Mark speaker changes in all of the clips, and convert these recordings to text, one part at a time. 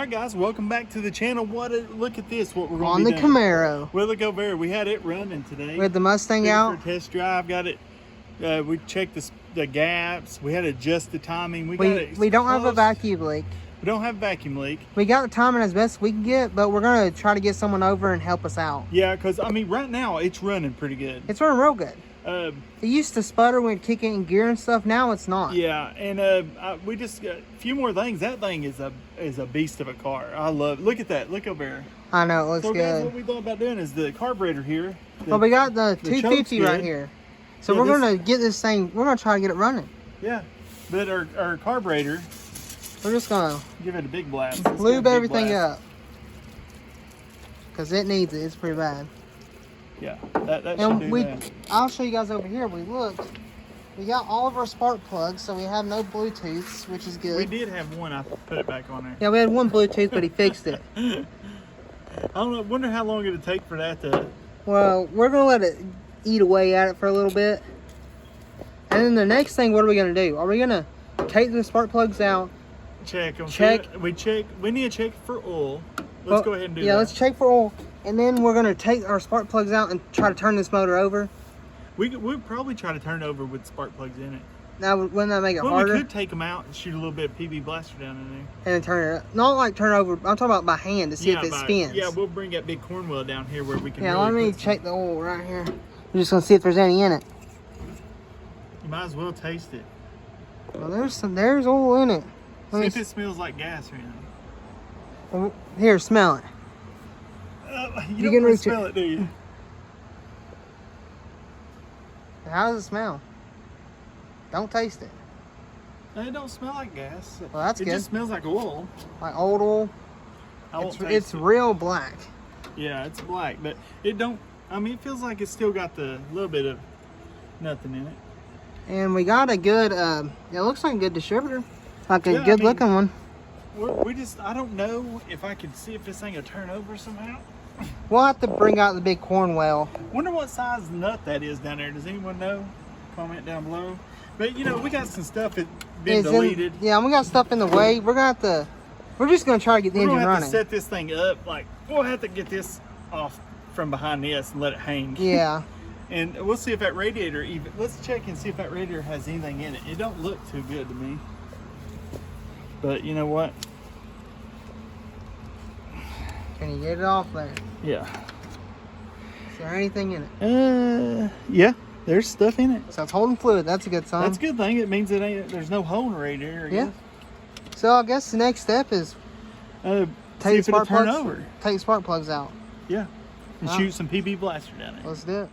Speaker 1: Alright guys, welcome back to the channel. Look at this, what we're going
Speaker 2: on
Speaker 1: to
Speaker 2: the
Speaker 1: be doing.
Speaker 2: Camaro.
Speaker 1: Well, look over there. We had it running today.
Speaker 2: We had the Mustang out.
Speaker 1: For a test drive, got it. We checked the gaps. We had to adjust the timing. We
Speaker 2: don't have a vacuum leak.
Speaker 1: We don't have a vacuum leak.
Speaker 2: We got the timing as best we can get, but we're going to try to get someone over and help us out.
Speaker 1: Yeah, because I mean, right now it's running pretty good.
Speaker 2: It's running real good.
Speaker 1: It
Speaker 2: used to sputter when it kick in gear and stuff. Now it's not.
Speaker 1: Yeah, and we just got a few more things. That thing is a beast of a car. I love. Look at that. Look over there.
Speaker 2: I know, it looks
Speaker 1: so
Speaker 2: good.
Speaker 1: Guys, what we thought about doing is the carburetor here.
Speaker 2: Well, we got the 250 right here. So
Speaker 1: yeah,
Speaker 2: we're going to get this thing. We're going to try to get it running.
Speaker 1: Yeah, but our carburetor.
Speaker 2: We're just going to
Speaker 1: give it a big blast.
Speaker 2: Lube everything up. Because it needs it. It's pretty bad.
Speaker 1: Yeah, that should do that.
Speaker 2: I'll show you guys over here. We looked. We got all of our spark plugs, so we have no Bluetooths, which is good.
Speaker 1: We did have one. I put it back on there.
Speaker 2: Yeah, we had one Bluetooth, but he fixed it.
Speaker 1: I don't know. Wonder how long it'll take for that to...
Speaker 2: Well, we're going to let it eat away at it for a little bit. And then the next thing, what are we going to do? Are we going to take the spark plugs out?
Speaker 1: Check them.
Speaker 2: Check.
Speaker 1: We need to check for oil. Let's go ahead and do that.
Speaker 2: Yeah, let's check for oil. And then we're going to take our spark plugs out and try to turn this motor over.
Speaker 1: We'd probably try to turn it over with spark plugs in it.
Speaker 2: Now, wouldn't that make it harder?
Speaker 1: We could take them out and shoot a little bit of PB blaster down in there.
Speaker 2: And then turn it up. Not like turn it over. I'm talking about by hand to see if it spins.
Speaker 1: Yeah, we'll bring that big corn wheel down here where we can.
Speaker 2: Yeah, let me check the oil right here. We're just going to see if there's any in it.
Speaker 1: You might as well taste it.
Speaker 2: Well, there's oil in it.
Speaker 1: See if it smells like gas or anything.
Speaker 2: Well, here, smell it.
Speaker 1: You can reach smell it, do you?
Speaker 2: How does it smell? Don't taste it.
Speaker 1: It don't smell like gas.
Speaker 2: Well, that's good.
Speaker 1: It just smells like oil.
Speaker 2: Like old oil. It's real black.
Speaker 1: Yeah, it's black, but it don't. I mean, it feels like it's still got the little bit of nothing in it.
Speaker 2: And we got a good. It looks like a good distributor, like a good looking one.
Speaker 1: I don't know if I can see if this thing will turn over somehow.
Speaker 2: We'll have to bring out the big corn well.
Speaker 1: Wonder what size nut that is down there. Does anyone know? Comment down below. But you know, we got some stuff that's been deleted.
Speaker 2: Yeah, we got stuff in the way. We're just gonna try to get the engine running.
Speaker 1: We're gonna have to set this thing up. Like, we'll have to get this off from behind this and let it hang.
Speaker 2: Yeah.
Speaker 1: And we'll see if that radiator even. Let's check and see if that radiator has anything in it. It don't look too good to me. But you know what?
Speaker 2: Can you get it off there?
Speaker 1: Yeah.
Speaker 2: Is there anything in it?
Speaker 1: Yeah, there's stuff in it.
Speaker 2: So it's holding fluid. That's a good sign.
Speaker 1: That's a good thing. It means there's no hole in the radiator.
Speaker 2: Yeah. So I guess the next step is take spark plugs out.
Speaker 1: Yeah. And shoot some PB blaster down there.
Speaker 2: Let's do it.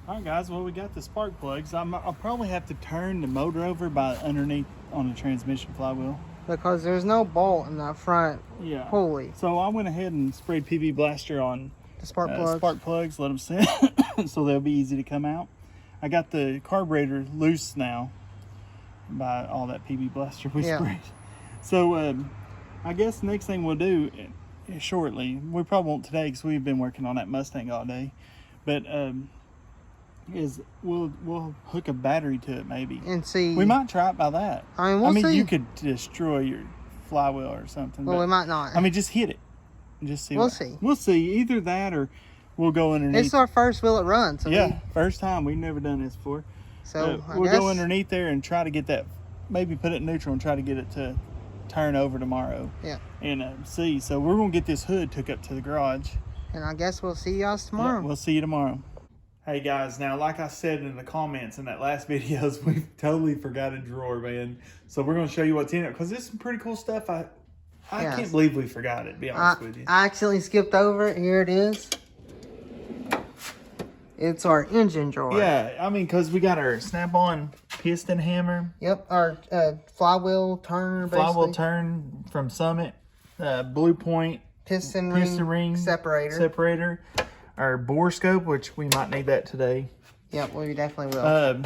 Speaker 1: All right, guys. Well, we got the spark plugs. I'll probably have to turn the motor over by underneath on the transmission flywheel.
Speaker 2: Because there's no bolt in the front pulley.
Speaker 1: So I went ahead and sprayed PB blaster on
Speaker 2: the spark
Speaker 1: plugs. Let them sit so they'll be easy to come out. I got the carburetor loose now by all that PB blaster we sprayed. So I guess the next thing we'll do shortly, we probably won't today because we've been working on that Mustang all day, but is we'll hook a battery to it maybe and see. We might try it by that.
Speaker 2: I mean, see.
Speaker 1: You could destroy your flywheel or something.
Speaker 2: Well, we might not.
Speaker 1: I mean, just hit it and just see.
Speaker 2: We'll see.
Speaker 1: We'll see. Either that or we'll go underneath.
Speaker 2: It's our first wheel it runs. So
Speaker 1: yeah, first time. We've never done this before.
Speaker 2: So
Speaker 1: we'll go underneath there and try to get that. Maybe put it in neutral and try to get it to turn over tomorrow.
Speaker 2: Yeah.
Speaker 1: And see. So we're gonna get this hood took up to the garage.
Speaker 2: And I guess we'll see you guys tomorrow.
Speaker 1: Yeah, we'll see you tomorrow. Hey guys, now like I said in the comments in that last videos, we totally forgot a drawer, man. So we're going to show you what's in it because there's some pretty cool stuff. I can't believe we forgot it, to be honest with you.
Speaker 2: I accidentally skipped over it. Here it is. It's our engine drawer.
Speaker 1: Yeah, I mean, because we got our snap-on piston hammer.
Speaker 2: Yep, our flywheel turn, basically.
Speaker 1: Flywheel turn from Summit, Blue Point.
Speaker 2: Piston ring separator. Our bore scope, which we might need that today. Yep, we definitely will.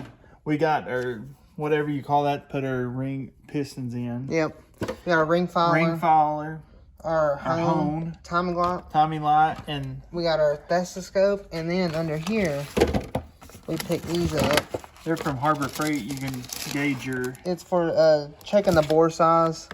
Speaker 1: We got our, whatever you call that, put our ring pistons in.
Speaker 2: Yep. We got our ring filer. Our hone. Timing light. And we got our stethoscope. And then under here, we pick these up.
Speaker 1: They're from Harbor Freight. You can gauge your...
Speaker 2: It's for checking the bore size.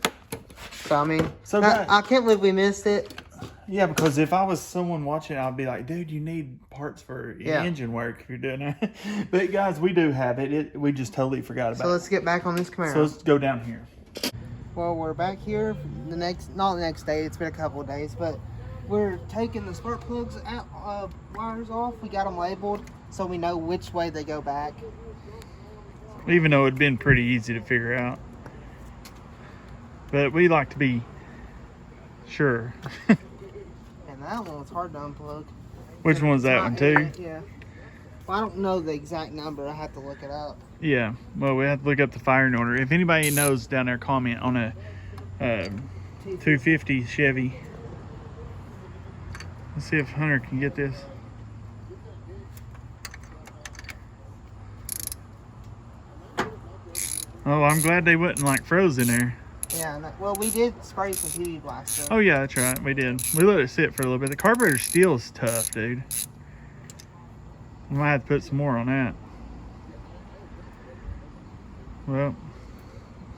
Speaker 2: So, I mean, I can't believe we missed it.
Speaker 1: Yeah, because if I was someone watching, I'd be like, dude, you need parts for engine work if you're doing that. But guys, we do have it. We just totally forgot about it.
Speaker 2: So let's get back on this Camaro.
Speaker 1: So let's go down here.
Speaker 2: Well, we're back here not the next day. It's been a couple of days, but we're taking the spark plugs out, wires off. We got them labeled so we know which way they go back.
Speaker 1: Even though it'd been pretty easy to figure out. But we like to be sure.
Speaker 2: And that one was hard to unplug.
Speaker 1: Which one's that one too?
Speaker 2: Yeah. Well, I don't know the exact number. I have to look it up.
Speaker 1: Yeah. Well, we have to look up the firing order. If anybody knows down there, comment on a 250 Chevy. Let's see if Hunter can get this. Oh, I'm glad they wasn't like frozen there.
Speaker 2: Yeah, well, we did spray some PB Blaster.
Speaker 1: Oh yeah, that's right, we did. We let it sit for a little bit. The carburetor steel is tough, dude. We might have to put some more on that. Well,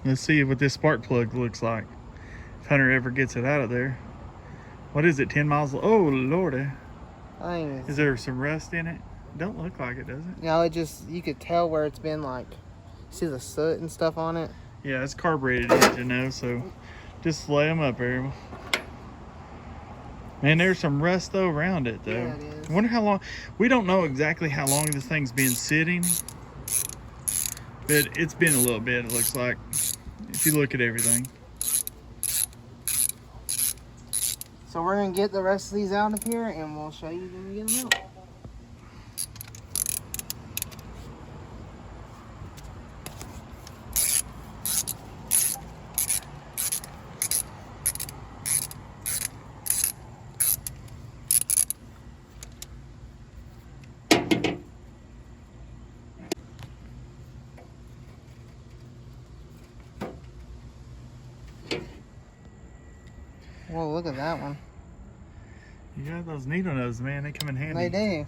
Speaker 1: let's see what this spark plug looks like. If Hunter ever gets it out of there. What is it, 10 miles? Oh, Lordy. Is there some rust in it? Don't look like it, does it?
Speaker 2: No, it just, you could tell where it's been like, see the soot and stuff on it.
Speaker 1: Yeah, it's carbureted engine now, so just lay them up there. Man, there's some rust though around it though.
Speaker 2: Yeah, it is.
Speaker 1: I wonder how long, we don't know exactly how long this thing's been sitting, but it's been a little bit, it looks like, if you look at everything.
Speaker 2: So we're gonna get the rest of these out of here and we'll show you when we get them out. Well, look at that one.
Speaker 1: You got those needle noses, man. They come in handy.
Speaker 2: They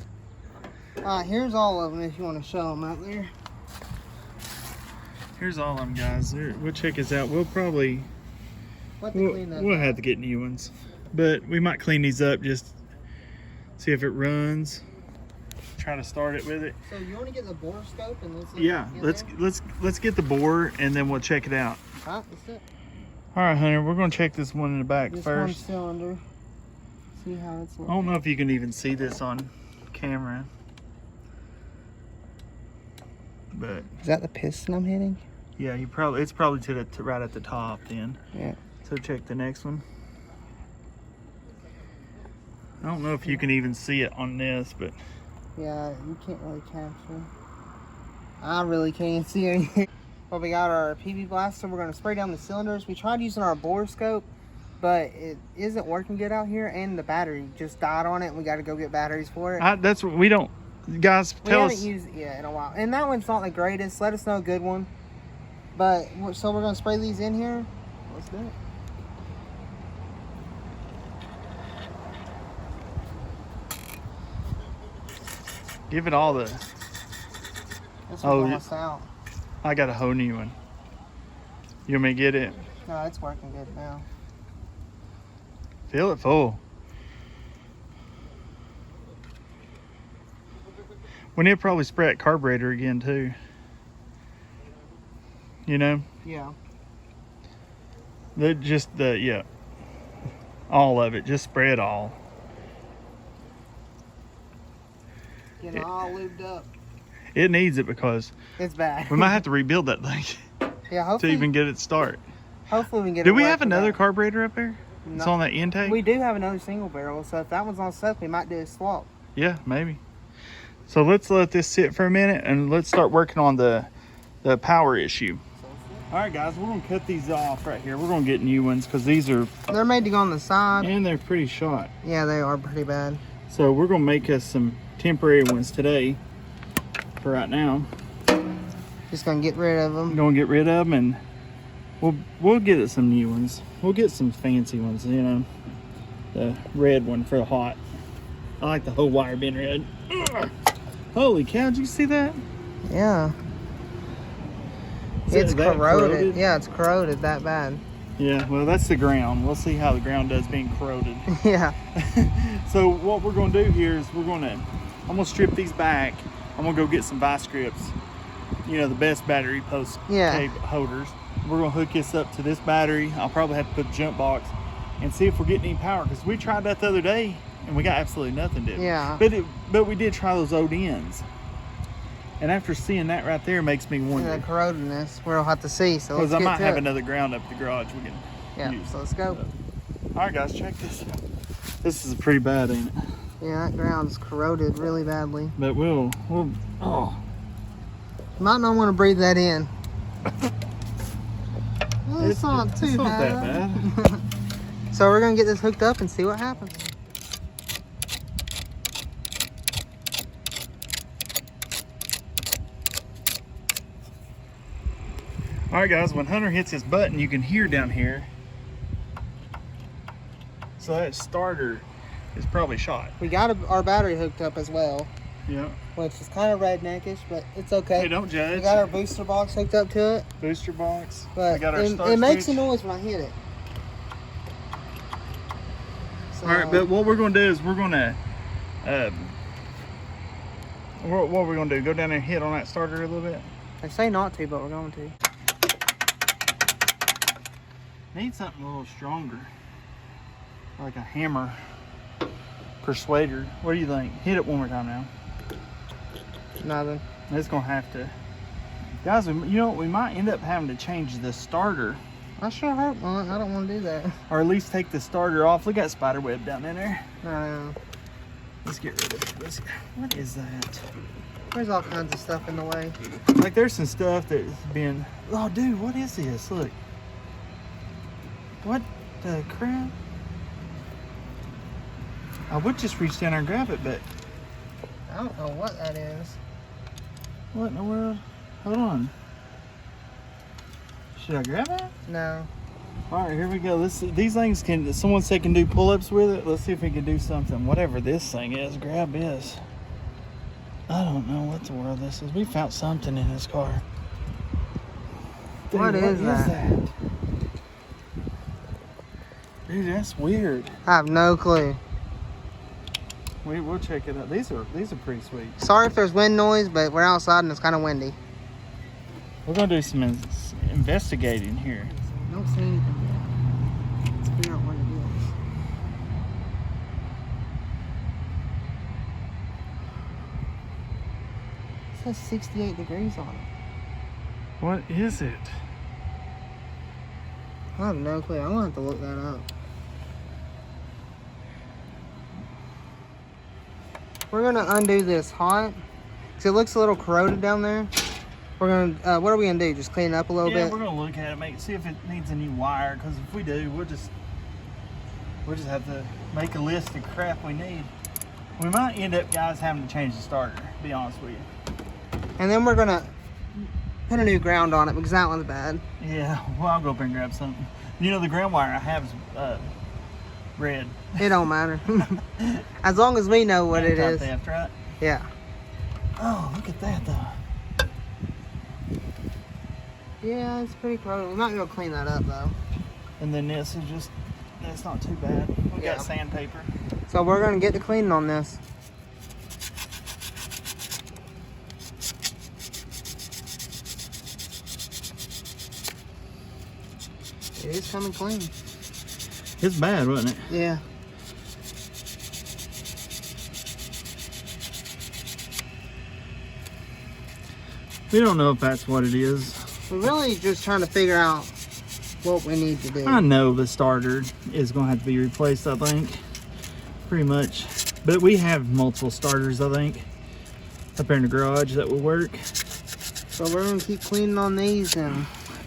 Speaker 2: do. Here's all of them if you want to show them out there.
Speaker 1: Here's all of them, guys. We'll check this out. We'll probably... We'll have to get new ones. But we might clean these up, just see if it runs. Try to start it with it.
Speaker 2: So you want to get the bore scope and
Speaker 1: let's get the bore and then we'll check it out.
Speaker 2: Alright, that's it.
Speaker 1: Alright, Hunter, we're going to check this one in the back
Speaker 2: this
Speaker 1: first.
Speaker 2: One cylinder. See how it's looking.
Speaker 1: I don't know if you can even see this on camera. But
Speaker 2: is that the piston I'm hitting?
Speaker 1: Yeah, it's probably to right at the top then.
Speaker 2: Yeah.
Speaker 1: So check the next one. I don't know if you can even see it on this, but
Speaker 2: yeah, you can't really capture. I really can't see anything. Well, we got our PB Blaster. We're going to spray down the cylinders. We tried using our bore scope, but it isn't working good out here, and the battery just died on it, and we got to go get batteries for it.
Speaker 1: That's what we don't, guys, tell us.
Speaker 2: We haven't used it yet in a while, and that one's not the greatest. Let us know a good one. But, so we're going to spray these in here. Let's do it.
Speaker 1: Give it all the...
Speaker 2: This one's almost out.
Speaker 1: I got a whole new one. You want me to get it?
Speaker 2: No, it's working good now.
Speaker 1: Fill it full. We need to probably spray that carburetor again too. You know?
Speaker 2: Yeah.
Speaker 1: Yeah. All of it. Just spray it all.
Speaker 2: Getting all lubed up.
Speaker 1: It needs it because
Speaker 2: it's bad.
Speaker 1: We might have to rebuild that thing.
Speaker 2: Yeah, hopefully.
Speaker 1: To even get it start.
Speaker 2: Hopefully we can get it.
Speaker 1: Do we have another carburetor up there?
Speaker 2: No.
Speaker 1: It's on that intake?
Speaker 2: We do have another single barrel, so if that one's on stuck, we might do a swap.
Speaker 1: Yeah, maybe. So let's let this sit for a minute and let's start working on the power issue. All right, guys, we're gonna cut these off right here. We're gonna get new ones because they're
Speaker 2: made to go on the side.
Speaker 1: And they're pretty short.
Speaker 2: Yeah, they are pretty bad.
Speaker 1: So we're gonna make us some temporary ones today for right now.
Speaker 2: Just gonna get rid of them.
Speaker 1: Gonna get rid of them and we'll get us some new ones. We'll get some fancy ones, you know. The red one for the hot. I like the whole wire being red. Ugh. Holy cow, did you see that?
Speaker 2: Yeah. It's corroded. Yeah, it's corroded that bad.
Speaker 1: Yeah, well, that's the ground. We'll see how the ground does being corroded.
Speaker 2: Yeah.
Speaker 1: So what we're going to do here is I'm going to strip these back. I'm going to go get some vice grips. You know, the best battery post tape holders. We're going to hook this up to this battery. I'll probably have to put a jump box and see if we're getting any power, because we tried that the other day and we got absolutely nothing, did we?
Speaker 2: Yeah.
Speaker 1: But we did try those old ends. And after seeing that right there makes me wonder.
Speaker 2: The corrodedness, we'll have to see. So
Speaker 1: because I might have another ground up at the garage we can use.
Speaker 2: So let's go.
Speaker 1: All right, guys, check this out. This is pretty bad, ain't it?
Speaker 2: Yeah, that ground's corroded really badly.
Speaker 1: But we'll
Speaker 2: Might not want to breathe that in. Well, it's not too bad.
Speaker 1: That bad.
Speaker 2: So we're gonna get this hooked up and see what happens.
Speaker 1: All right, guys, when Hunter hits his button, you can hear down here. So that starter is probably shot.
Speaker 2: We got our battery hooked up as well.
Speaker 1: Yeah.
Speaker 2: Which is kind of redneckish, but it's okay.
Speaker 1: Hey, don't judge.
Speaker 2: We got our booster box hooked up to it.
Speaker 1: Booster box.
Speaker 2: But
Speaker 1: we got our
Speaker 2: it makes a noise when I hit it. So,
Speaker 1: all right, but what we're going to do is we're going to, what we're going to do, go down there and hit on that starter a little bit?
Speaker 2: They say not to, but we're going to.
Speaker 1: Need something a little stronger. Like a hammer persuader. What do you think? Hit it one more time now.
Speaker 2: Nothing.
Speaker 1: It's going to have to. Guys, you know, we might end up having to change the starter.
Speaker 2: I sure hope not. I don't want to do that.
Speaker 1: Or at least take the starter off. Look at that spider web down in there.
Speaker 2: No.
Speaker 1: Let's get rid of it. What is that?
Speaker 2: There's all kinds of stuff in the way.
Speaker 1: Like there's some stuff that's been... Oh, dude, what is this? Look. What the crap? I would just reach down there and grab it, but...
Speaker 2: I don't know what that is.
Speaker 1: What in the world? Hold on. Should I grab it?
Speaker 2: No.
Speaker 1: All right, here we go. These things can... Someone said can do pull-ups with it. Let's see if we can do something. Whatever this thing is, grab this. I don't know what the world this is. We found something in this car. Dude,
Speaker 2: what is that?
Speaker 1: Dude, that's weird.
Speaker 2: I have no clue.
Speaker 1: We'll check it out. These are pretty sweet.
Speaker 2: Sorry if there's wind noise, but we're outside and it's kind of windy.
Speaker 1: We're gonna do some investigating here.
Speaker 2: I don't see anything yet. Let's figure out what it is. It says 68 degrees on it.
Speaker 1: What is it?
Speaker 2: I have no clue. I'm gonna have to look that up. We're gonna undo this hot because it looks a little corroded down there. We're gonna, what are we gonna do? Just clean it up a little bit?
Speaker 1: Yeah, we're gonna look at it, see if it needs a new wire. Because if we do, we'll just have to make a list of crap we need. We might end up, guys, having to change the starter. To be honest with you.
Speaker 2: And then we're gonna put a new ground on it because that one's bad.
Speaker 1: Yeah, well, I'll go up and grab something. You know, the ground wire I have is red.
Speaker 2: It don't matter. As long as we know what it is.
Speaker 1: Theft, right?
Speaker 2: Yeah.
Speaker 1: Oh, look at that though.
Speaker 2: Yeah, it's pretty corroded. We're not gonna clean that up though.
Speaker 1: And then this is just, that's not too bad. We got sandpaper.
Speaker 2: So we're gonna get to cleaning on this. It is coming clean.
Speaker 1: It's bad, wasn't it?
Speaker 2: Yeah.
Speaker 1: We don't know if that's what it is.
Speaker 2: We're really just trying to figure out what we need to do.
Speaker 1: I know the starter is going to have to be replaced, I think. Pretty much. But we have multiple starters, I think, up here in the garage that will work.
Speaker 2: So we're going to keep cleaning on these.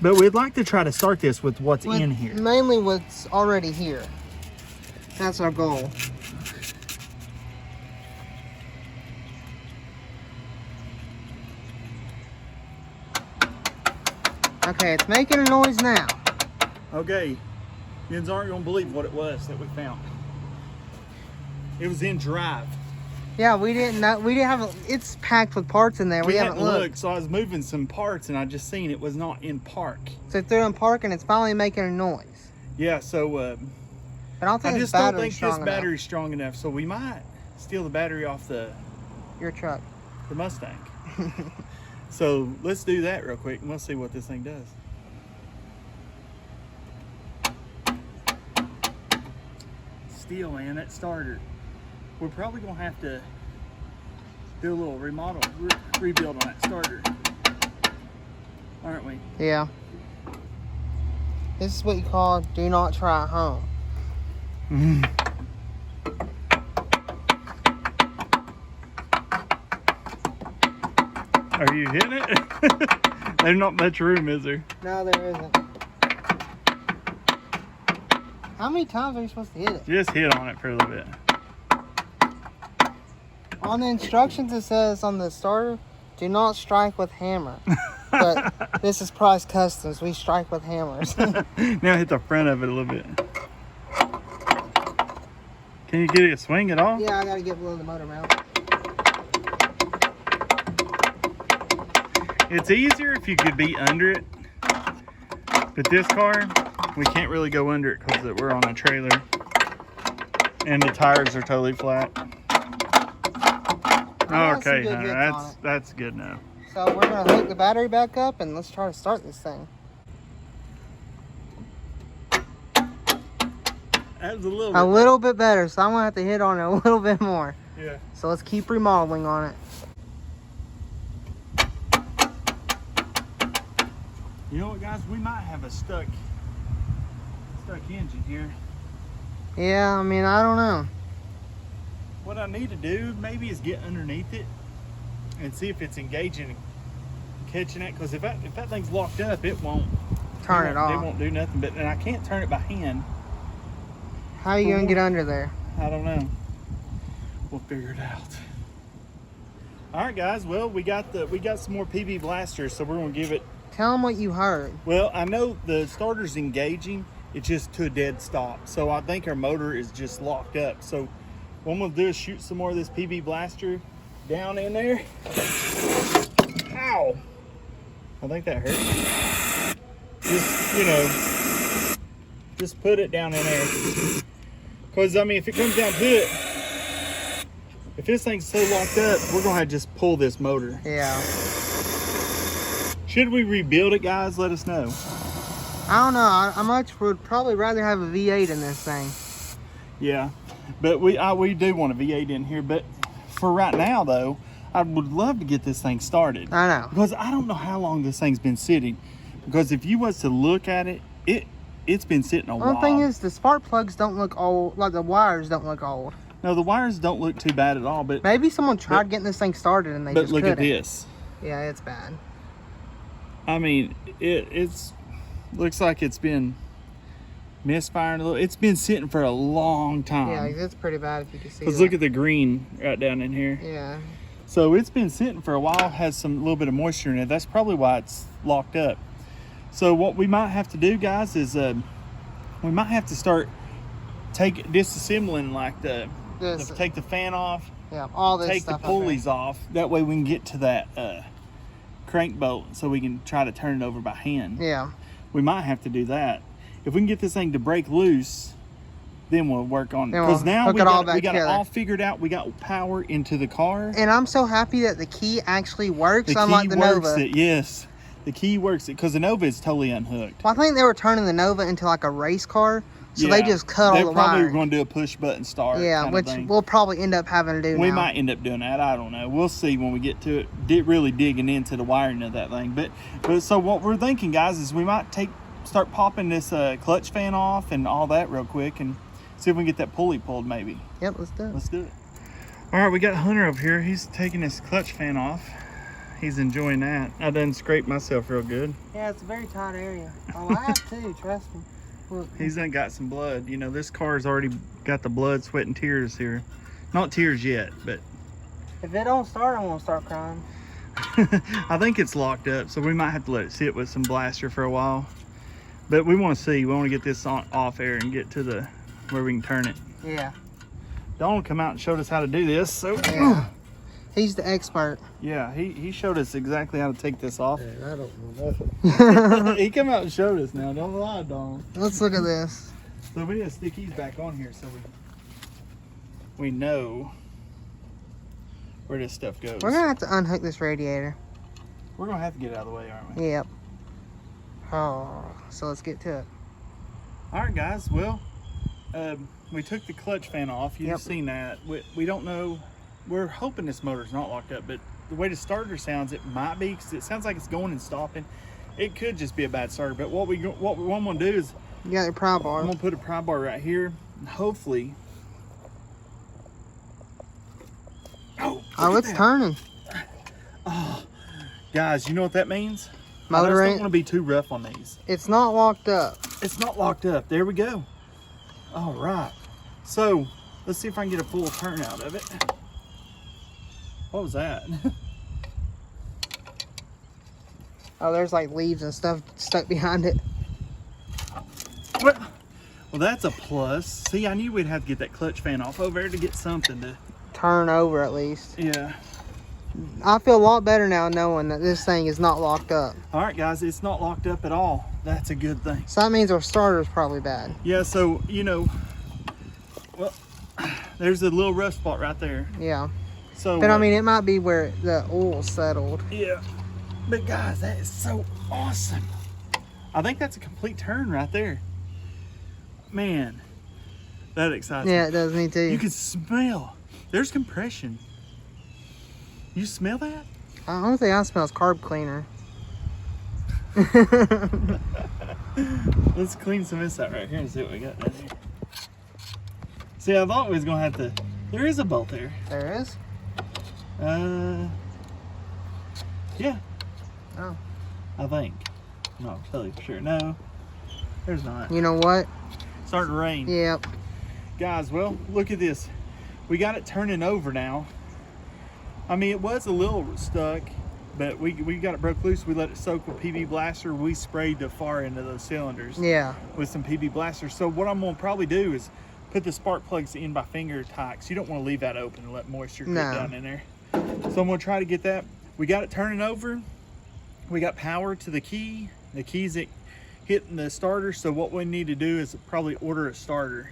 Speaker 1: But we'd like to try to start this with what's in here.
Speaker 2: Mainly what's already here. That's our goal. Okay, it's making a noise now.
Speaker 1: Okay, you aren't going to believe what it was that we found. It was in drive.
Speaker 2: Yeah, we didn't know. We didn't have. It's packed with parts in there. We haven't looked.
Speaker 1: So I was moving some parts and I just seen it was not in park.
Speaker 2: So it threw in park and it's finally making a noise.
Speaker 1: Yeah. So.
Speaker 2: But I don't think
Speaker 1: I
Speaker 2: this
Speaker 1: just don't think
Speaker 2: battery's
Speaker 1: this battery's strong enough. So we might steal the battery off
Speaker 2: your truck,
Speaker 1: the Mustang. So let's do that real quick and we'll see what this thing does. Still, man, that starter. We're probably gonna have to do a little remodel, rebuild on that starter, aren't we?
Speaker 2: Yeah. This is what you call do not try at home.
Speaker 1: Are you hitting it? There's not much room, is there?
Speaker 2: No, there isn't. How many times are you supposed to hit it?
Speaker 1: Just hit on it for a little bit.
Speaker 2: On the instructions it says on the starter, do not strike with hammer. But this is Price Customs. We strike with hammers.
Speaker 1: Now hit the front of it a little bit. Can you get it to swing at all?
Speaker 2: Yeah, I gotta get below the motor mount.
Speaker 1: It's easier if you could be under it. But this car, we can't really go under it because we're on a trailer. And the tires are totally flat. Okay, Hunter, that's good now.
Speaker 2: So we're gonna hook the battery back up and let's try to start this thing.
Speaker 1: That was a
Speaker 2: little bit better, so I'm gonna have to hit on it a little bit more.
Speaker 1: Yeah.
Speaker 2: So let's keep remodeling on it.
Speaker 1: You know what, guys? We might have a stuck engine here.
Speaker 2: Yeah, I mean, I don't know.
Speaker 1: What I need to do maybe is get underneath it and see if it's engaging and catching it. Because if that thing's locked up, it won't
Speaker 2: turn it off.
Speaker 1: It won't do nothing. But and I can't turn it by hand.
Speaker 2: How are you gonna get under there?
Speaker 1: I don't know. We'll figure it out. All right, guys. Well, we got some more PB blasters, so we're gonna give it.
Speaker 2: Tell them what you heard.
Speaker 1: Well, I know the starter's engaging. It's just to a dead stop. So I think our motor is just locked up. So what I'm gonna do is shoot some more of this PB blaster down in there. Ow! I think that hurt. Just, just put it down in there. Because, I mean, if it comes down to it, if this thing's so locked up, we're gonna have to just pull this motor.
Speaker 2: Yeah.
Speaker 1: Should we rebuild it, guys? Let us know.
Speaker 2: I don't know. I much would probably rather have a V8 in this thing.
Speaker 1: Yeah, but we do want a V8 in here. But for right now, though, I would love to get this thing started.
Speaker 2: I know.
Speaker 1: Because I don't know how long this thing's been sitting. Because if you was to look at it, it's been sitting a while.
Speaker 2: The thing is, the spark plugs don't look old. Like the wires don't look old.
Speaker 1: No, the wires don't look too bad at all. But
Speaker 2: maybe someone tried getting this thing started and they just couldn't.
Speaker 1: But look at this.
Speaker 2: Yeah, it's bad.
Speaker 1: I mean, it's looks like it's been misfiring a little. It's been sitting for a long time.
Speaker 2: Yeah, it's pretty bad if you can see.
Speaker 1: Because look at the green right down in here.
Speaker 2: Yeah.
Speaker 1: So it's been sitting for a while, has little bit of moisture in it. That's probably why it's locked up. So what we might have to do, guys, is we might have to start disassembling like take the fan off.
Speaker 2: Yeah, all this
Speaker 1: take
Speaker 2: stuff.
Speaker 1: The pulleys off. That way we can get to that crank bolt so we can try to turn it over by hand.
Speaker 2: Yeah.
Speaker 1: We might have to do that. If we can get this thing to break loose, then we'll work on it. Because now we got it all figured out. We got power into the car.
Speaker 2: And I'm so happy that the key actually works,
Speaker 1: unlike
Speaker 2: the Nova.
Speaker 1: Yes. The key works it because the Nova is totally unhooked.
Speaker 2: Well, I think they were turning the Nova into like a race car. So they just cut all the wires. They probably
Speaker 1: were going to do a push button start.
Speaker 2: Yeah, which we'll probably end up having to do
Speaker 1: We might end up doing that. I don't know. We'll see when we get to it. Really digging into the wiring of that thing. But so what we're thinking, guys, is we might start popping this clutch fan off and all that real quick and see if we can get that pulley pulled maybe.
Speaker 2: Yep, let's do it.
Speaker 1: Let's do it. All right, we got Hunter over here. He's taking his clutch fan off. He's enjoying that. I done scraped myself real good.
Speaker 2: Yeah, it's a very tight area. Oh, I have too, trust me. Look.
Speaker 1: He's done got some blood. You know, this car's already got the blood, sweat, and tears here. Not tears yet, but...
Speaker 2: If it don't start, I'm going to start crying.
Speaker 1: I think it's locked up, so we might have to let it sit with some blaster for a while. But we want to see. We want to get this off air and get to where we can turn it.
Speaker 2: Yeah.
Speaker 1: Donald come out and showed us how to do this. So
Speaker 2: Yeah. He's the expert.
Speaker 1: yeah, he showed us exactly how to take this off.
Speaker 3: Man, I don't know nothing.
Speaker 1: He come out and showed us now. Don't lie, Donald.
Speaker 2: Let's look at this.
Speaker 1: So we need to stick these back on here so we know where this stuff goes.
Speaker 2: We're gonna have to unhook this radiator.
Speaker 1: We're gonna have to get it out of the way, aren't we?
Speaker 2: Yep. Oh, so let's get to it.
Speaker 1: All right, guys. Well, we took the clutch fan off. You've
Speaker 2: Yep.
Speaker 1: seen that. We don't know. We're hoping this motor's not locked up, but the way the starter sounds, it might be, because it sounds like it's going and stopping. It could just be a bad starter. But what we want to do is
Speaker 2: You got your pry
Speaker 1: I'm
Speaker 2: bar.
Speaker 1: gonna put a pry bar right here, and hopefully.
Speaker 2: Oh, it's turning.
Speaker 1: Oh, guys, you know what that means? I
Speaker 2: Motor
Speaker 1: just don't
Speaker 2: ain't.
Speaker 1: want to be too rough on these.
Speaker 2: It's not locked up.
Speaker 1: It's not locked up. There we go. All right. So let's see if I can get a full turn out of it. What was that?
Speaker 2: Oh, there's like leaves and stuff stuck behind it.
Speaker 1: Well, that's a plus. See, I knew we'd have to get that clutch fan off over there to get something to.
Speaker 2: Turn over at least.
Speaker 1: Yeah.
Speaker 2: I feel a lot better now knowing that this thing is not locked up.
Speaker 1: All right, guys, it's not locked up at all. That's a good thing.
Speaker 2: So that means our starter's probably bad.
Speaker 1: Yeah, so, you know, well, there's a little rough spot right there.
Speaker 2: Yeah.
Speaker 1: So,
Speaker 2: But I mean, it might be where the oil settled.
Speaker 1: yeah. But guys, that is so awesome. I think that's a complete turn right there. Man, that excites me.
Speaker 2: Yeah, it does me too.
Speaker 1: You can smell. There's compression. You smell that?
Speaker 2: The only thing I smell is carb cleaner.
Speaker 1: Let's clean some of this out right here and see what we got down here. See, I thought we was gonna have to. There is a bolt there.
Speaker 2: There is?
Speaker 1: Yeah.
Speaker 2: Oh.
Speaker 1: I think. I'm not tell you for sure. No, there's not.
Speaker 2: You know what?
Speaker 1: Starting to rain.
Speaker 2: Yep.
Speaker 1: Guys, well, look at this. We got it turning over now. I mean, it was a little stuck, but we got it broke loose. We let it soak with PB Blaster. We sprayed the far end of those cylinders
Speaker 2: Yeah.
Speaker 1: with some PB Blaster. So what I'm gonna probably do is put the spark plugs in by finger tight, 'cause you don't want to leave that open and let moisture get
Speaker 2: No.
Speaker 1: down in there. So I'm gonna try to get that. We got it turning over. We got power to the key. The key's hitting the starter. So what we need to do is probably order a starter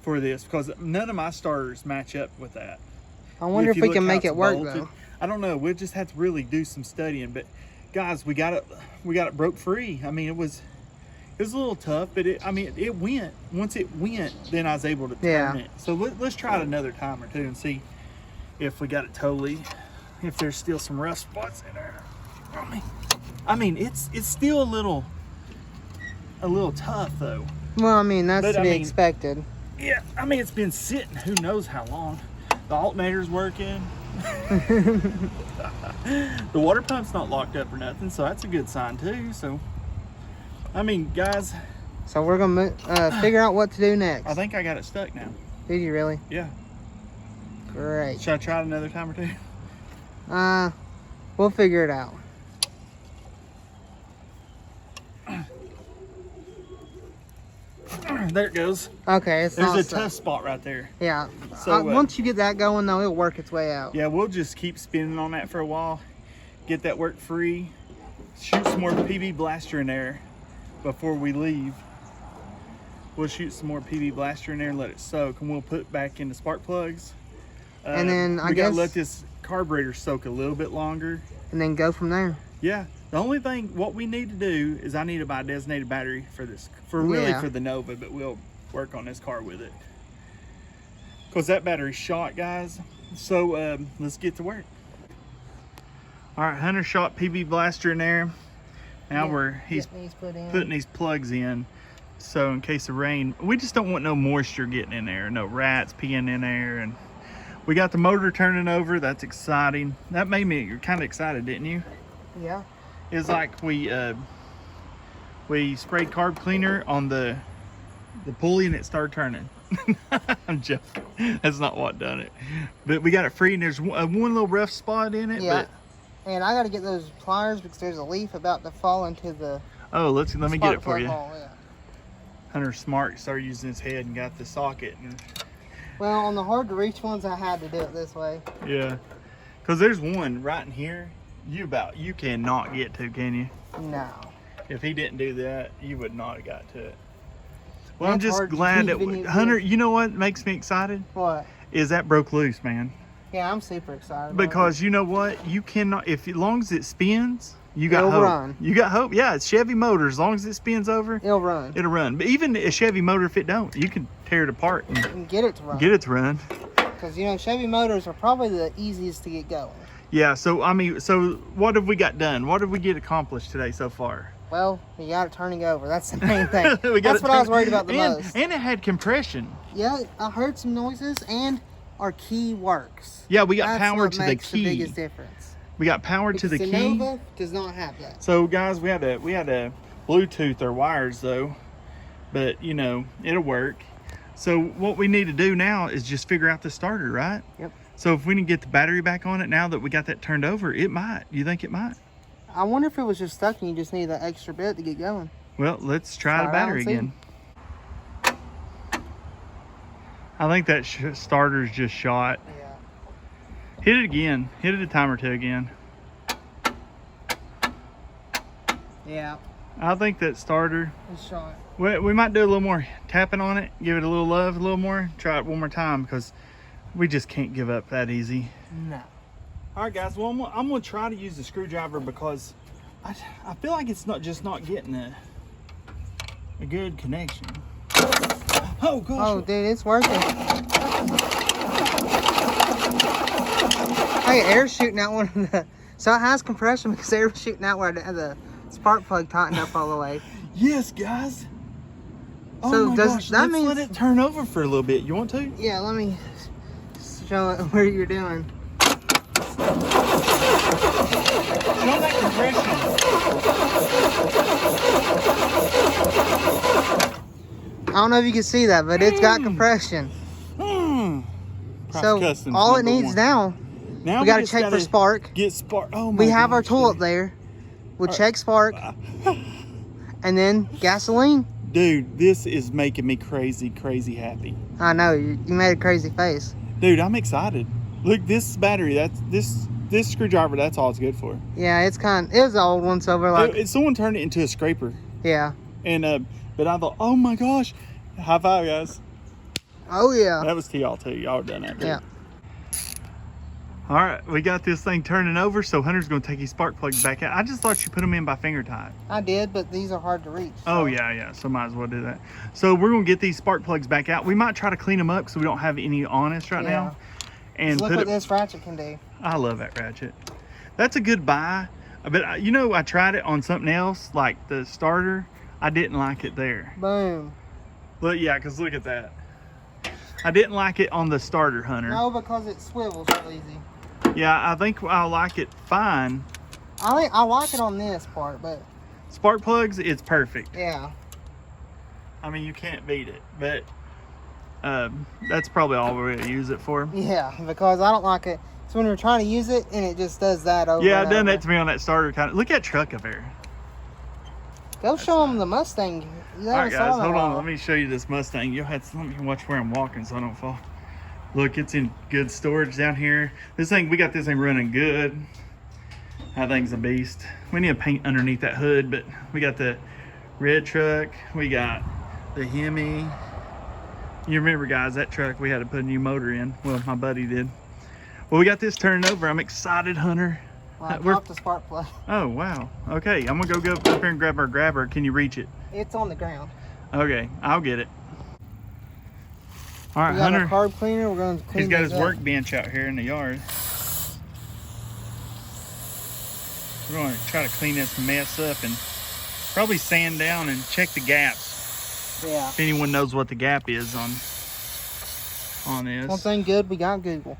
Speaker 1: for this, because none of my starters match up with that.
Speaker 2: I wonder if we
Speaker 1: you
Speaker 2: can
Speaker 1: look how
Speaker 2: make it
Speaker 1: it's
Speaker 2: work
Speaker 1: bolted,
Speaker 2: though.
Speaker 1: I don't know. We'll just have to really do some studying. But guys, we got it broke free. I mean, it was a little tough, but it went. Once it went, then I was able to turn it. So let's try it another time or two and see if we got it totally. If there's still some rough spots in there. I mean, it's still a little tough though.
Speaker 2: Well, I mean, that's
Speaker 1: But,
Speaker 2: to
Speaker 1: I
Speaker 2: be
Speaker 1: mean-
Speaker 2: expected.
Speaker 1: Yeah, I mean, it's been sitting who knows how long. The alternator's working. The water pump's not locked up or nothing, so that's a good sign too. So, I mean, guys,
Speaker 2: So we're going to figure out what to do next.
Speaker 1: I think I got it stuck now.
Speaker 2: Did you really?
Speaker 1: Yeah.
Speaker 2: Great.
Speaker 1: Should I try it another time or two?
Speaker 2: We'll figure it out.
Speaker 1: There it goes.
Speaker 2: Okay, it's
Speaker 1: There's
Speaker 2: not
Speaker 1: a
Speaker 2: stuck.
Speaker 1: tough spot right there.
Speaker 2: Yeah.
Speaker 1: So,
Speaker 2: Once you get that going, though, it'll work its way out.
Speaker 1: Yeah, we'll just keep spinning on that for a while. Get that work free. Shoot some more PB Blaster in there before we leave. We'll shoot some more PB Blaster in there and let it soak, and we'll put it back in the spark plugs.
Speaker 2: And then I
Speaker 1: we gotta
Speaker 2: guess-
Speaker 1: let this carburetor soak a little bit longer.
Speaker 2: And then go from there.
Speaker 1: Yeah. The only thing, what we need to do is I need to buy a designated battery for this, for the Nova, but we'll work on this car with it. Because that battery's shot, guys. So let's get to work. All right, Hunter shot PB Blaster in there. Now he's putting these plugs in. So in case of rain, we just don't want no moisture getting in there, no rats peeing in there. And we got the motor turning over. That's exciting. That made me kind of excited, didn't you?
Speaker 2: Yeah.
Speaker 1: It's like we sprayed carb cleaner on the pulley and it started turning. I'm joking. That's not what done it. But we got it free, and there's one little rough spot in it.
Speaker 2: Yeah.
Speaker 1: But,
Speaker 2: And I got to get those pliers because there's a leaf about to fall into the
Speaker 1: oh, let me get it for
Speaker 2: spark
Speaker 1: you.
Speaker 2: plug hole, yeah.
Speaker 1: Hunter smart started using his head and got the socket. And
Speaker 2: Well, on the hard to reach ones, I had to do it this way.
Speaker 1: Yeah. Because there's one right in here you cannot get to, can you?
Speaker 2: No.
Speaker 1: If he didn't do that, you would not have got to it. Well,
Speaker 2: That's
Speaker 1: I'm just
Speaker 2: hard to
Speaker 1: glad that
Speaker 2: even
Speaker 1: Hunter, you know what makes me excited?
Speaker 2: What?
Speaker 1: Is that broke loose, man.
Speaker 2: Yeah, I'm super excited.
Speaker 1: Because you know what? You cannot, as long as it spins, you got
Speaker 2: It'll
Speaker 1: hope.
Speaker 2: run.
Speaker 1: You got hope. Yeah, it's Chevy motor. As long as it spins over,
Speaker 2: it'll run.
Speaker 1: it'll run. But even a Chevy motor, if it don't, you can tear it apart
Speaker 2: and get it to run.
Speaker 1: Get it to run.
Speaker 2: Because, you know, Chevy motors are probably the easiest to get going.
Speaker 1: Yeah, so, I mean, so what have we got done? What have we get accomplished today so far?
Speaker 2: Well, you got it turning over. That's the main thing.
Speaker 1: That's
Speaker 2: what I was worried about the most.
Speaker 1: And it had compression.
Speaker 2: Yeah, I heard some noises, and our key works.
Speaker 1: Yeah, we got
Speaker 2: That's
Speaker 1: power
Speaker 2: what
Speaker 1: to the
Speaker 2: makes
Speaker 1: key.
Speaker 2: the biggest difference.
Speaker 1: We got power to the
Speaker 2: The
Speaker 1: key.
Speaker 2: Nova does not have that.
Speaker 1: So guys, we had to Bluetooth our wires though, but you know, it'll work. So what we need to do now is just figure out the starter, right?
Speaker 2: Yep.
Speaker 1: So if we can get the battery back on it now that we got that turned over, it might. You think it might?
Speaker 2: I wonder if it was just stuck and you just need that extra bit to get going.
Speaker 1: Well, let's try the
Speaker 2: it out
Speaker 1: battery
Speaker 2: and see.
Speaker 1: again. I think that starter's just shot.
Speaker 2: Yeah.
Speaker 1: Hit it again. Hit it a time or two again.
Speaker 2: Yeah,
Speaker 1: I think that starter,
Speaker 2: it's shot.
Speaker 1: we might do a little more tapping on it, give it a little love, a little more, try it one more time because we just can't give up that easy.
Speaker 2: No.
Speaker 1: All right, guys, well, I'm gonna try to use the screwdriver because I feel like it's not getting a good connection. Oh, gosh.
Speaker 2: Oh, dude, it's working. Hey, air's shooting out one of the... So it has compression because air's shooting out where the spark plug tightened up all the way.
Speaker 1: Yes, guys. Oh
Speaker 2: So
Speaker 1: my
Speaker 2: does
Speaker 1: gosh,
Speaker 2: that
Speaker 1: let's
Speaker 2: mean-
Speaker 1: let it turn over for a little bit. You want to?
Speaker 2: Yeah, let me show it what you're doing.
Speaker 1: Show that compression.
Speaker 2: I don't know if you can see that, but it's got compression. So
Speaker 1: Kustoms
Speaker 2: all it
Speaker 1: #1.
Speaker 2: needs now,
Speaker 1: Now
Speaker 2: we gotta
Speaker 1: just
Speaker 2: check for spark.
Speaker 1: Get spark. Oh my
Speaker 2: We have our
Speaker 1: gosh,
Speaker 2: tool
Speaker 1: dude.
Speaker 2: up there. We'll check spark, and then gasoline.
Speaker 1: Dude, this is making me crazy happy.
Speaker 2: I know, you made a crazy face.
Speaker 1: Dude, I'm excited. Look, this battery, this screwdriver, that's all it's good for.
Speaker 2: Yeah, it was an old one, so we're like,
Speaker 1: Someone turned it into a scraper.
Speaker 2: yeah.
Speaker 1: And but I thought, oh my gosh. High five, guys.
Speaker 2: Oh yeah.
Speaker 1: That was to y'all too. Y'all done that. Dude.
Speaker 2: Yeah.
Speaker 1: All right, we got this thing turning over, so Hunter's gonna take his spark plugs back out. I just thought you put them in by finger tie.
Speaker 2: I did, but these are hard to reach.
Speaker 1: Oh yeah, so might as well do that. So we're gonna get these spark plugs back out. We might try to clean them up so we don't have any on us right now. And
Speaker 2: Look
Speaker 1: put
Speaker 2: what
Speaker 1: it,
Speaker 2: this ratchet can do.
Speaker 1: I love that ratchet. That's a good buy. But you know, I tried it on something else, like the starter. I didn't like it there.
Speaker 2: Boom.
Speaker 1: But yeah, because look at that. I didn't like it on the starter, Hunter.
Speaker 2: No, because it swivels real easy.
Speaker 1: Yeah, I think I like it fine.
Speaker 2: I like it on this part, but
Speaker 1: Spark plugs, it's perfect.
Speaker 2: yeah.
Speaker 1: I mean, you can't beat it. But that's probably all we're going to use it for.
Speaker 2: Yeah, because I don't like it. So when we're trying to use it, and it just does that over
Speaker 1: Yeah,
Speaker 2: and
Speaker 1: it done
Speaker 2: over.
Speaker 1: that to me on that starter kind of. Look at that truck up there.
Speaker 2: Go show them the Mustang. You
Speaker 1: All right,
Speaker 2: haven't saw
Speaker 1: guys,
Speaker 2: that
Speaker 1: hold on.
Speaker 2: while.
Speaker 1: Let me show you this Mustang. You'll have to let me watch where I'm walking so I don't fall. Look, it's in good storage down here. This thing, we got this thing running good. That thing's a beast. We need to paint underneath that hood, but we got the red truck. We got the Hemi. You remember, guys, that truck we had to put a new motor in. Well, my buddy did. Well, we got this turning over. I'm excited, Hunter.
Speaker 2: Well, I
Speaker 1: we're-
Speaker 2: dropped the spark plug.
Speaker 1: Oh, wow. Okay, I'm gonna go up here and grab our grabber. Can you reach it?
Speaker 2: It's on the ground.
Speaker 1: Okay, I'll get it. All right,
Speaker 2: We got
Speaker 1: Hunter.
Speaker 2: a carb cleaner. We're going to clean
Speaker 1: He's got his
Speaker 2: these up.
Speaker 1: workbench out here in the yard. We're going to try to clean this mess up and probably sand down and check the gaps.
Speaker 2: Yeah.
Speaker 1: If anyone knows what the gap is on this.
Speaker 2: One thing good, we got Google.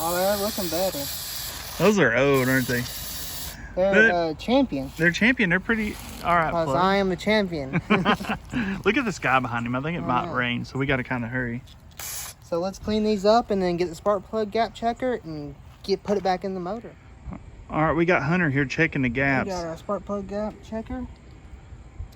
Speaker 2: Oh, they're looking better.
Speaker 1: Those are old, aren't they?
Speaker 2: They're champion.
Speaker 1: They're champion. They're pretty all right.
Speaker 2: Because
Speaker 1: Plug.
Speaker 2: I am the champion.
Speaker 1: Look at the sky behind him. I think it might
Speaker 2: know.
Speaker 1: rain, so we got to kind of hurry.
Speaker 2: So let's clean these up and then get the spark plug gap checker and put it back in the motor.
Speaker 1: All right, we got Hunter here checking the
Speaker 2: We
Speaker 1: gaps.
Speaker 2: got our spark plug gap checker.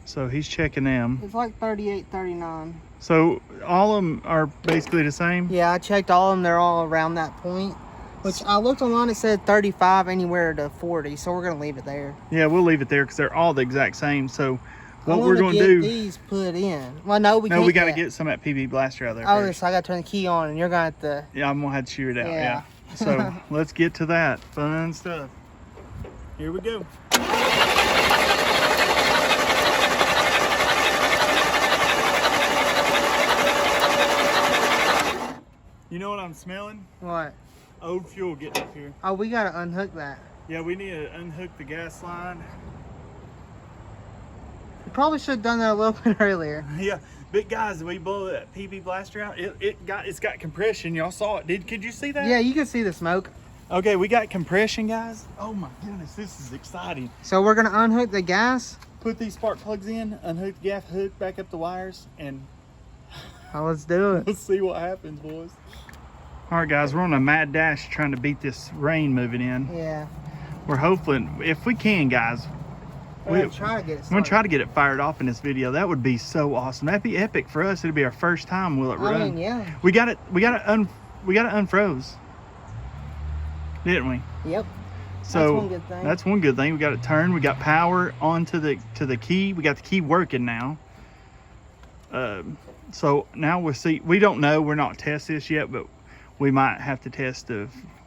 Speaker 1: So he's checking them.
Speaker 2: It's like 38, 39.
Speaker 1: So all of them are basically the same?
Speaker 2: Yeah, I checked all of them. They're all around that point. Which I looked online, it said 35 anywhere to 40, so we're going to leave it there.
Speaker 1: Yeah, we'll leave it there because they're all the exact same. So what
Speaker 2: I
Speaker 1: we're going to do...
Speaker 2: these put in. Well, no, we can't.
Speaker 1: No, we got to get some of that PB blaster out of there
Speaker 2: Oh,
Speaker 1: first.
Speaker 2: so I got to turn the key on, and you're going to have to...
Speaker 1: Yeah, I'm going to have to shoot it out,
Speaker 2: Yeah.
Speaker 1: So let's get to that fun stuff. Here we go. You know what I'm smelling?
Speaker 2: What?
Speaker 1: Old fuel getting up here.
Speaker 2: Oh, we got to unhook that.
Speaker 1: Yeah, we need to unhook the gas line.
Speaker 2: We probably should have done that a little bit earlier.
Speaker 1: Yeah, but guys, we blow that PB blaster out. It's got compression. Y'all saw it. Could you see that?
Speaker 2: Yeah, you can see the smoke.
Speaker 1: Okay, we got compression, guys. Oh my goodness, this is exciting.
Speaker 2: So we're going to unhook the gas.
Speaker 1: Put these spark plugs in, unhook the gas, hook back up the wires, and
Speaker 2: Let's do it.
Speaker 1: let's see what happens, boys. All right, guys, we're on a mad dash trying to beat this rain moving in.
Speaker 2: Yeah.
Speaker 1: We're hoping, if we can, guys,
Speaker 2: We're going to try to get it
Speaker 1: I'm gonna
Speaker 2: started.
Speaker 1: try to get it fired off in this video. That would be so awesome. That'd be epic for us. It'd be our first time. Will it run?
Speaker 2: I mean, yeah.
Speaker 1: We got it unfroze, didn't we?
Speaker 2: Yep.
Speaker 1: So
Speaker 2: That's one good thing.
Speaker 1: that's one good thing. We got it turned. We got power onto the key. We got the key working now. So now we'll see. We don't know. We're not test this yet, but we might have to test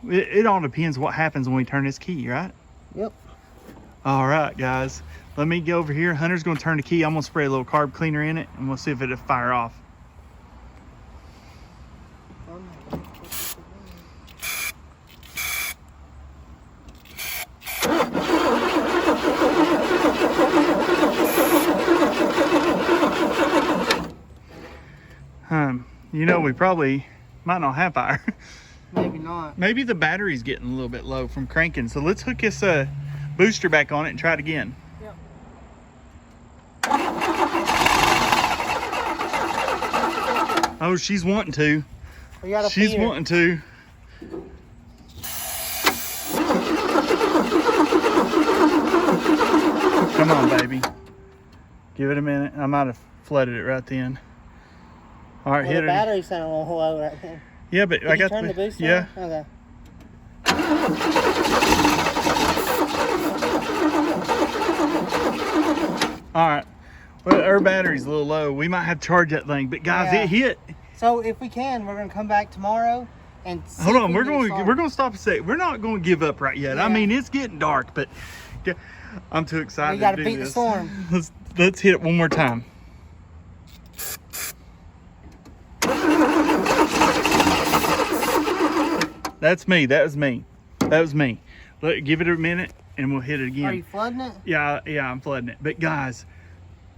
Speaker 1: it all depends what happens when we turn this key, right?
Speaker 2: Yep.
Speaker 1: All right, guys. Let me go over here. Hunter's gonna turn the key. I'm gonna spray a little carb cleaner in it, and we'll see if it'll fire off. You know, we probably might not have fire.
Speaker 2: Maybe not.
Speaker 1: Maybe the battery's getting a little bit low from cranking. So let's hook this booster back on it and try it again.
Speaker 2: Yep.
Speaker 1: Oh, she's wanting to.
Speaker 2: We got to
Speaker 1: She's
Speaker 2: feed her.
Speaker 1: wanting to. Come on, baby. Give it a minute. I might have flooded it right then. All right,
Speaker 2: Well,
Speaker 1: hit
Speaker 2: the
Speaker 1: her.
Speaker 2: battery's sounding a little low right there.
Speaker 1: Yeah, but
Speaker 2: Did
Speaker 1: I
Speaker 2: you
Speaker 1: got
Speaker 2: turn the boost
Speaker 1: yeah.
Speaker 2: on? Okay.
Speaker 1: All right. Well, our battery's a little low. We might have to charge that thing. But guys,
Speaker 2: Yeah.
Speaker 1: it hit.
Speaker 2: So if we can, we're gonna come back tomorrow and see
Speaker 1: Hold
Speaker 2: if
Speaker 1: on,
Speaker 2: we
Speaker 1: we're
Speaker 2: can get
Speaker 1: going
Speaker 2: started.
Speaker 1: we're going to stop a sec. We're not going to give up right yet. I
Speaker 2: Yeah.
Speaker 1: mean, it's getting dark, but I'm too excited.
Speaker 2: We gotta
Speaker 1: to do
Speaker 2: beat the
Speaker 1: this.
Speaker 2: storm.
Speaker 1: Let's hit it one more time. That's me. That was me. That was me. Give it a minute and we'll hit it again.
Speaker 2: Are you flooding it?
Speaker 1: Yeah, I'm flooding it. But guys,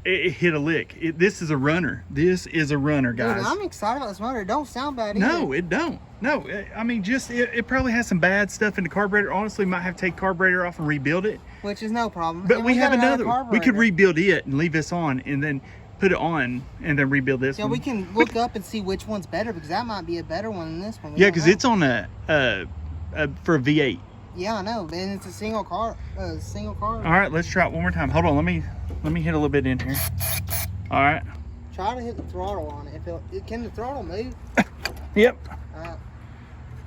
Speaker 1: it hit a lick. This is a runner. This is a runner, guys.
Speaker 2: Dude, I'm excited about this motor. It don't sound bad either.
Speaker 1: No, it don't. No, I mean, just it probably has some bad stuff in the carburetor. Honestly, might have to take carburetor off and rebuild it.
Speaker 2: Which is no problem.
Speaker 1: But
Speaker 2: And
Speaker 1: we have
Speaker 2: got
Speaker 1: another. We could
Speaker 2: carburetor.
Speaker 1: rebuild it and leave this on, and then put it on, and then rebuild this
Speaker 2: Yeah,
Speaker 1: one.
Speaker 2: we can look up and see which one's better because that might be a better one than this one. We
Speaker 1: Yeah,
Speaker 2: don't
Speaker 1: because
Speaker 2: know.
Speaker 1: it's on for a V8.
Speaker 2: Yeah, I know. And it's a single car.
Speaker 1: All right, let's try it one more time. Hold on, let me hit a little bit in here. All right.
Speaker 2: Try to hit the throttle on it. Can the throttle move?
Speaker 1: Yep.
Speaker 2: Uh,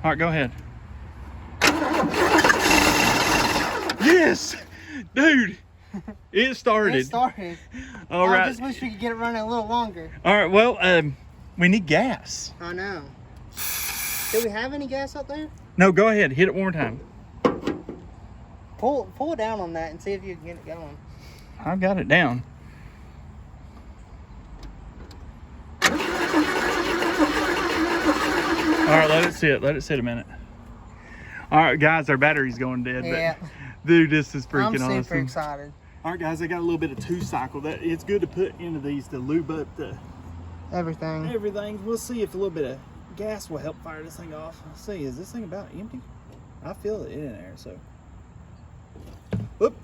Speaker 1: All right, go ahead. Yes, dude. It started.
Speaker 2: it started.
Speaker 1: All
Speaker 2: I
Speaker 1: right.
Speaker 2: just wish we could get it running a little longer.
Speaker 1: All right. Well, we need gas.
Speaker 2: I know. Do we have any gas up there?
Speaker 1: No, go ahead. Hit it one more time.
Speaker 2: Pull it down on that and see if you can get it going.
Speaker 1: I've got it down. All right, let it sit. Let it sit a minute. All right, guys, our battery's going dead.
Speaker 2: Yeah.
Speaker 1: But, dude, this is freaking
Speaker 2: I'm
Speaker 1: awesome.
Speaker 2: super excited.
Speaker 1: All right, guys, I got a little bit of 2-cycle. That it's good to put into these to lube up the
Speaker 2: Everything.
Speaker 1: everything. We'll see if a little bit of gas will help fire this thing off. Let's see, is this thing about empty? I feel it in there, so. Whoop,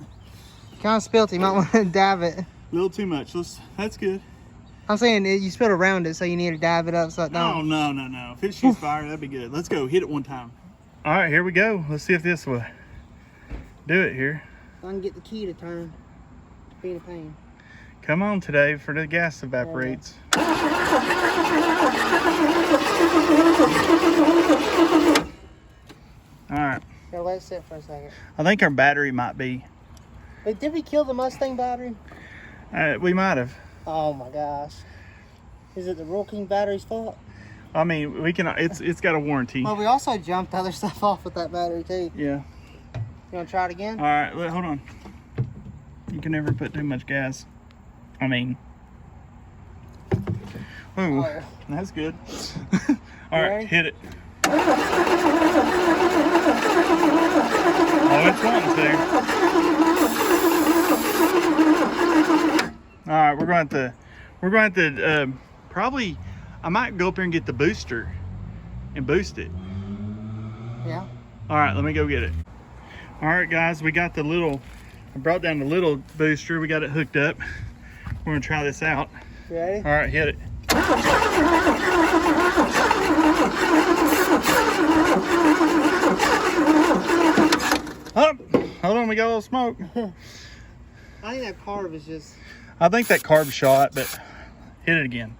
Speaker 2: Kind of spilt it. You might want to dab it.
Speaker 1: a little too much. That's good.
Speaker 2: I'm saying you spilled around it, so you need to dab it up so it
Speaker 1: Oh,
Speaker 2: don't.
Speaker 1: no. If it shoots fire, that'd be good. Let's go. Hit it one time. All right, here we go. Let's see if this will do it here.
Speaker 2: I can get the key to turn. Be a pain.
Speaker 1: Come on today for the gas evaporates. Alright.
Speaker 2: Gotta let it sit for a second.
Speaker 1: I think our battery might be.
Speaker 2: Wait, did we kill the Mustang battery?
Speaker 1: We might have.
Speaker 2: Oh my gosh. Is it the Roll King battery's fault?
Speaker 1: I mean, we can. It's got a warranty.
Speaker 2: Well, we also jumped other stuff off with that battery too.
Speaker 1: Yeah.
Speaker 2: You wanna try it again?
Speaker 1: All right, hold on. You can never put too much gas. I mean. Ooh,
Speaker 2: Oh.
Speaker 1: that's good. All right,
Speaker 2: ready?
Speaker 1: hit it. Oh, it's wanting to. All right, we're going to probably. I might go up here and get the booster and boost it.
Speaker 2: Yeah.
Speaker 1: All right, let me go get it. All right, guys, we got the little. I brought down the little booster. We got it hooked up. We're gonna try this out.
Speaker 2: You ready?
Speaker 1: All right, hit it. Oh, hold on, we got a little smoke.
Speaker 2: I think that carb is just.
Speaker 1: I think that carb shot, but hit it again.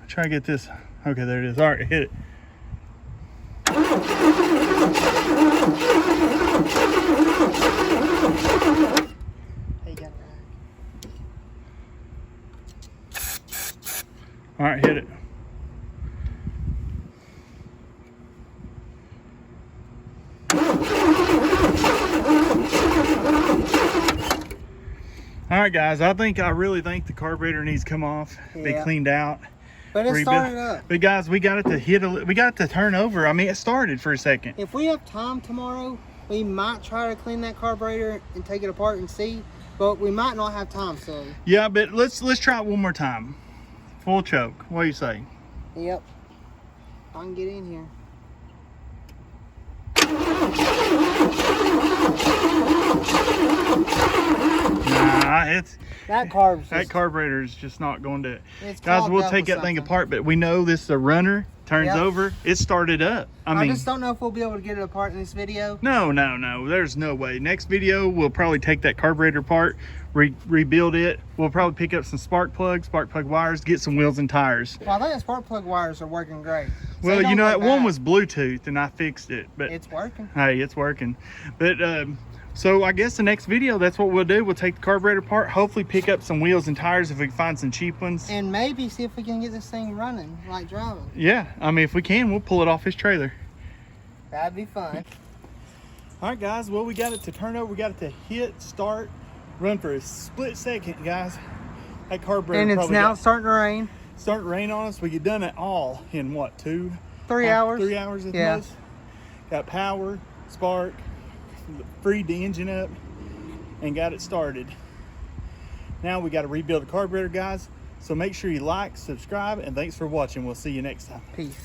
Speaker 1: Try to get this. Okay, there it is. All right, hit it.
Speaker 2: Hey, you got it.
Speaker 1: All right, hit it. All right, guys, I really think the carburetor needs to come off, be
Speaker 2: Yeah.
Speaker 1: cleaned out.
Speaker 2: But it
Speaker 1: rebuilt.
Speaker 2: started up.
Speaker 1: But guys, we got it to hit. We got it to turn over. I mean, it started for a second.
Speaker 2: If we have time tomorrow, we might try to clean that carburetor and take it apart and see. But we might not have time, so.
Speaker 1: Yeah, but let's try it one more time. Full choke. What do you say?
Speaker 2: Yep. I can get in here.
Speaker 1: Nah,
Speaker 2: That carb's
Speaker 1: that
Speaker 2: just,
Speaker 1: carburetor is just not going to.
Speaker 2: it's
Speaker 1: Guys,
Speaker 2: clogged
Speaker 1: we'll
Speaker 2: up
Speaker 1: take
Speaker 2: with
Speaker 1: that thing
Speaker 2: something.
Speaker 1: apart, but we know this is a runner. Turns
Speaker 2: Yep.
Speaker 1: over. It started up. I mean,
Speaker 2: just don't know if we'll be able to get it apart in this video.
Speaker 1: no. There's no way. Next video, we'll probably take that carburetor apart, rebuild it. We'll probably pick up some spark plug wires, get some wheels and tires.
Speaker 2: Well, I think the spark plug wires are working great. So
Speaker 1: Well,
Speaker 2: don't
Speaker 1: you know,
Speaker 2: go
Speaker 1: that one
Speaker 2: back.
Speaker 1: was Bluetooth, and I fixed it. But
Speaker 2: It's working.
Speaker 1: hey, it's working. But so I guess the next video, that's what we'll do. We'll take the carburetor apart, hopefully pick up some wheels and tires if we can find some cheap ones.
Speaker 2: And maybe see if we can get this thing running, like driving.
Speaker 1: Yeah, I mean, if we can, we'll pull it off his trailer.
Speaker 2: That'd be fun.
Speaker 1: All right, guys, well, we got it to turn over. We got it to hit, start, run for a split second, guys. That carburetor
Speaker 2: And it's
Speaker 1: probably
Speaker 2: now
Speaker 1: got,
Speaker 2: starting to rain.
Speaker 1: starting to rain on us. We get done it all in what,
Speaker 2: 3 hours.
Speaker 1: 3 hours at the
Speaker 2: Yeah.
Speaker 1: most. Got power, spark, freed the engine up, and got it started. Now we got to rebuild the carburetor, guys. So make sure you like, subscribe, and thanks for watching. We'll see you next time.
Speaker 2: Peace.